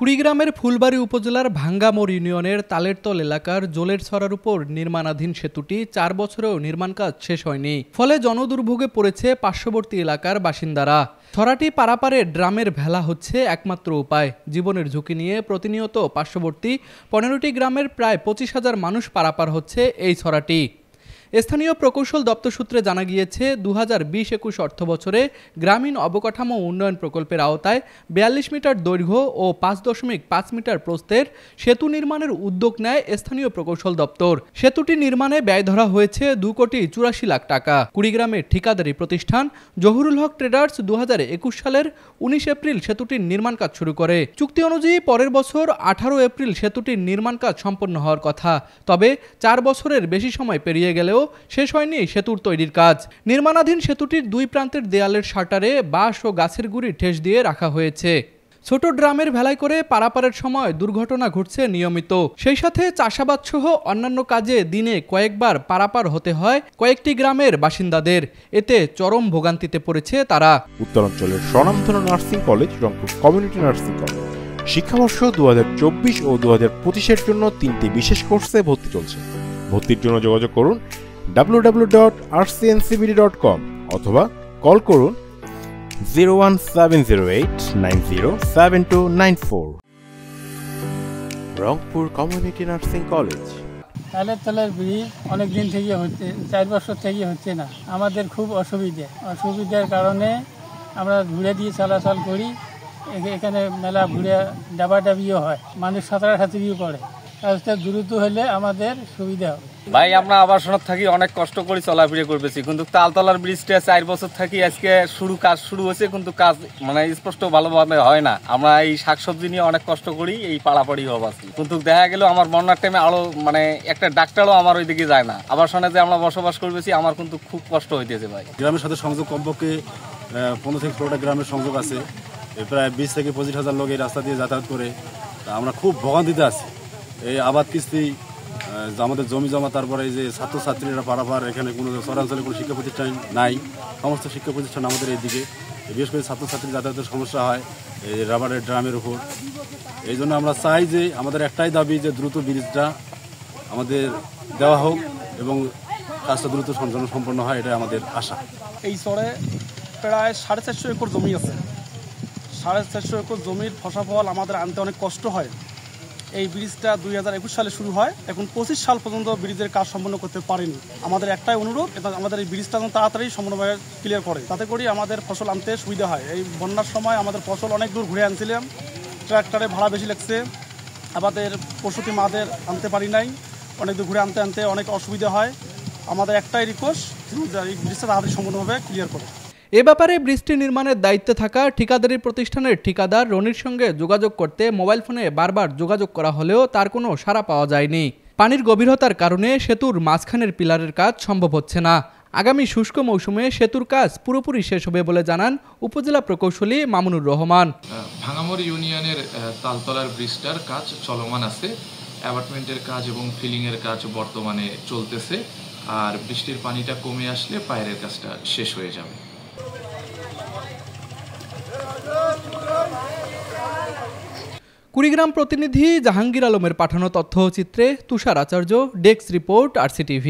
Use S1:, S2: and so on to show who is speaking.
S1: কুড়িগ্রামের ফুলবাড়ী উপজেলার ভাঙ্গামোড় ইউনিয়নের তালেরতল এলাকার জোলের ছড়ার উপর নির্মাণাধীন সেতুটি 4 বছরেও নির্মাণ কাজ শেষ হয়নি। ফলে জনদুর্ভোগে পড়েছে পার্শ্ববর্তী এলাকার বাসিন্দারা। ছড়াটি পারাপারে ড্রামের ভেলা হচ্ছে একমাত্র উপায়। জীবনের ঝুঁকি নিয়ে প্রতিনিয়ত পার্শ্ববর্তী 15টি গ্রামের প্রায় 25,000 মানুষ পারাপার হচ্ছে এই ছড়াটি। স্থানীয় প্রকৌশল দপ্তর সূত্রে জানা গিয়েছে 2020-21 অর্থবছরে গ্রামীণ অবকাঠামো উন্নয়ন প্রকল্পের আওতায় 42 মিটার দৈর্ঘ্য ও 5.5 মিটার প্রস্থের সেতু নির্মাণের উদ্যোগ নেয় স্থানীয় প্রকৌশল দপ্তর। সেতুটি নির্মাণে ব্যয় ধরা হয়েছে 2,84,00,000 টাকা। কুড়িগ্রামের ঠিকাদারি প্রতিষ্ঠান জহুরুল হক ট্রেডার্স 2021 সালের 19 এপ্রিল সেতুটির নির্মাণ কাজ শুরু করে। চুক্তি অনুযায়ী পরের বছর 18 এপ্রিল সেতুটির নির্মাণ কাজ সম্পন্ন হওয়ার কথা। তবে 4 বছরের বেশি সময় পেরিয়ে গেলেও শেষ হয়নি সেতুর তৈরির কাজ। নির্মাণাধীন সেতুটির দুই প্রান্তের দেয়ালের শাটারে বাঁশ ও গাছের গুঁড়ি ঠেস দিয়ে রাখা হয়েছে। ছোট ড্রামের ভেলায় করে পারাপারের সময় দুর্ঘটনা ঘটছে নিয়মিত। সেই সাথে চাষাবাদ সহ অন্যান্য কাজে দিনে কয়েকবার পারাপার হতে হয় কয়েকটি গ্রামের বাসিন্দাদের। এতে চরম ভোগান্তিতে পড়েছে তারা।
S2: উত্তরাঞ্চলের স্বনামধন্য nursing college Rangpur community nursing college শিক্ষাবর্ষ 2024 ও 2025-এর জন্য 3টি বিশেষ কোর্সে ভর্তি চলছে। ভর্তির জন্য যোগাযোগ করুন www.rcncbd.com অথবা কল করুন 01708907294। Rangpur community nursing college.
S3: তালের ব্রিজ অনেক দিন থেকে হচ্ছে, 4 বছর থেকে হচ্ছে না। আমাদের খুব অসুবিধার কারণে আমরা ঘুরে দিয়ে চলাচল করি। এখানে মেলা ঘুরে ডাবাডাবিও হয়, মানুষ সাঁতারাসাঁতিও করে। রাস্তা দ্রুত হলে আমাদের সুবিধা হবে।
S4: ভাই আমরা আবাসনত থাকি, অনেক কষ্ট করে চলাফেরা করতেছি, কিন্তু তালতলার ব্রিজটা 4 বছর থাকি আজকে কাজ শুরু হয়েছে, কিন্তু কাজ স্পষ্ট ভালোভাবে হয় না। আমরা এই শাকসবজি নিয়ে অনেক কষ্ট করি, এই পাড়াপাড়ি অবস্থা। কিন্তু দেখা গেল আমার বন্যার টাইমে আরো একটা ডাক্তারও আমার ওইদিকে যায় না। আবাসনে যে আমরা বসবাস করতেছি আমার কিন্তু খুব কষ্ট হইতেছে ভাই।
S5: গ্রামের সাথে সংযোগ কমপক্ষে 15 থেকে 16টা গ্রামের সংযোগ আছে। প্রায় 20 থেকে 25,000 লোক এই রাস্তা দিয়ে যাতায়াত করে। আমরা খুব ভোগান্তিতে আছি। এই আবাদ কিস্তি, আমাদের জমি জমা, তারপরে এই যে ছাত্রছাত্রীরা পারাপার, এখানে কোনো শহরাঞ্চলে কোনো শিক্ষা প্রতিষ্ঠান নাই। সমস্ত শিক্ষা প্রতিষ্ঠান আমাদের এইদিকে, বিশেষ করে ছাত্রছাত্রী যাতায়াতের সমস্যা হয় এই রাবারের ড্রামের উপর। এই জন্য আমরা চাই যে আমাদের একটাই দাবি যে দ্রুত ব্রিজটা আমাদের দেওয়া হোক এবং কাজটা দ্রুত সম্পন্ন হয়, এটাই আমাদের আশা।
S6: এই চরে প্রায় 450 একর জমি আছে। 450 একর জমির ফসল আমাদের আনতে অনেক কষ্ট হয়। এই ব্রিজটা 2021 সালে শুরু হয়, এখন 25 সাল পর্যন্ত ব্রিজের কাজ সম্পন্ন করতে পারেনি। আমাদের একটাই অনুরোধ, এবং আমাদের এই ব্রিজটা তাড়াতাড়ি সম্পূর্ণভাবে ক্লিয়ার করে, তাতে করে আমাদের ফসল আনতে সুবিধা হয়। এই বন্যার সময় আমাদের ফসল অনেক দূর ঘুরে আনছিলাম, ট্রাক্টরে ভাড়া বেশি লাগছে, আমাদের প্রসূতি মাদের আনতে পারি নাই, অনেক দূর ঘুরে আনতে অনেক অসুবিধা হয়। আমাদের একটাই রিকোয়েস্ট, এই ব্রিজটা তাড়াতাড়ি সম্পূর্ণভাবে ক্লিয়ার করে।
S1: এ ব্যাপারে ব্রিজটি নির্মাণের দায়িত্বে থাকা ঠিকাদারি প্রতিষ্ঠানের ঠিকাদার রনির সঙ্গে যোগাযোগ করতে মোবাইল ফোনে বারবার যোগাযোগ করা হলেও তার কোনো সাড়া পাওয়া যায়নি। পানির গভীরতার কারণে সেতুর মাঝখানের পিলারের কাজ সম্ভব হচ্ছে না। আগামী শুষ্ক মৌসুমে সেতুর কাজ পুরোপুরি শেষ হবে বলে জানান উপজেলা প্রকৌশলী মামুনুর রহমান।
S7: ভাঙ্গামোড় ইউনিয়নের তালতলার ব্রিজটার কাজ চলমান আছে। অ্যাপার্টমেন্টের কাজ এবং ফিলিংয়ের কাজ বর্তমানে চলতেছে। আর বৃষ্টির পানিটা কমে আসলে পায়ের কাজটা শেষ হয়ে যাবে।
S1: কুড়িগ্রাম প্রতিনিধি জাহাঙ্গীর আলমের পাঠানো তথ্যচিত্রে তুষার আচার্য, ডেস্ক রিপোর্ট, RCTV।